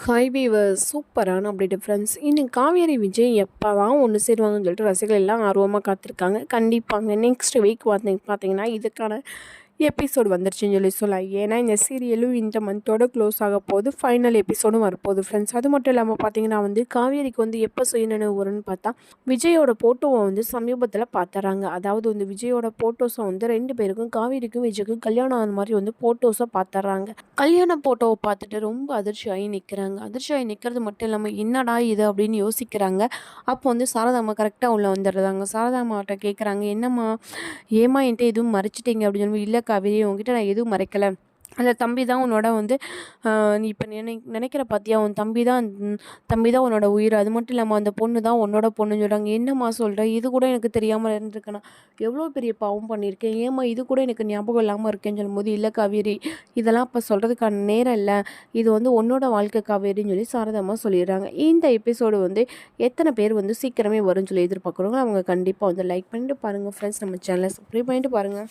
Hi viewers, சூப்பரான update friends. இன்னும் காவேரி விஜய் எப்போ தான் ஒன்று சேருவாங்கன்னு சொல்லிட்டு ரசிகர்கள் எல்லாம் ஆர்வமாக காத்திருக்காங்க. கண்டிப்பாங்க நெக்ஸ்ட் வீக் பார்த்தீங்கன்னா இதுக்கான எபிசோடு வந்துருச்சுன்னு சொல்லலாம். ஏன்னா இந்த சீரியலும் இந்த மந்தோட க்ளோஸ் ஆக போகுது. ஃபைனல் எபிசோடும் வரப்போகுது ஃப்ரெண்ட்ஸ். அது மட்டும் இல்லாமல் பார்த்தீங்கன்னா காவேரிக்கு எப்போ சுயநினைவு வரும்னு பார்த்தா விஜயோட ஃபோட்டோவை சமீபத்தில் பார்த்துறாங்க. அதாவது விஜயோட ஃபோட்டோஸை ரெண்டு பேருக்கும் காவேரிக்கும் விஜய்க்கும் கல்யாணம் ஆன மாதிரி ஃபோட்டோஸை பார்த்துறாங்க. கல்யாண ஃபோட்டோவை பார்த்துட்டு ரொம்ப அதிர்ச்சியாகி நிற்கிறாங்க. அதிர்ச்சியாகி நிற்கிறது மட்டும் இல்லாமல் என்னடா இது அப்படின்னு யோசிக்கிறாங்க. அப்போ சாரதாம்மா கரெக்டாக உள்ளே வந்துடுறாங்க. சாரதாம்மாட்ட கேட்குறாங்க, என்னம்மா ஏம்மா என்கிட்ட எதுவும் மறைச்சிட்டிங்க அப்படின்னு சொல்லி. இல்லை காவேரி, உங்ககிட்ட நான் எதுவும் மறைக்கலை. அந்த தம்பி தான் உன்னோட நீ இப்போ நினைக்கிற பார்த்தியா, உன் தம்பி தான் உன்னோட உயிர். அது மட்டும் இல்லாமல் அந்த பொண்ணு தான் உன்னோட பொண்ணுன்னு சொல்கிறாங்க. என்னம்மா சொல்கிற, இது கூட எனக்கு தெரியாமல் இருந்திருக்கேனா, எவ்வளோ பெரிய பாவம் பண்ணியிருக்கேன், ஏம்மா இது கூட எனக்கு ஞாபகம் இல்லாமல் இருக்கேன்னு சொல்லும்போது, இல்லை காவேரி, இதெல்லாம் இப்போ சொல்கிறதுக்கான நேரம் இல்லை, இது உன்னோட வாழ்க்கை காவேரின்னு சொல்லி சாரதாம்மா சொல்லிடுறாங்க. இந்த எபிசோடு எத்தனை பேர் சீக்கிரமே வரும்னு சொல்லி எதிர்பார்க்குறவங்க அவங்க கண்டிப்பாக லைக் பண்ணிட்டு பாருங்கள் ஃப்ரெண்ட்ஸ். நம்ம சேனலை சப்ஸ்கிரைப் பண்ணிட்டு பாருங்கள்.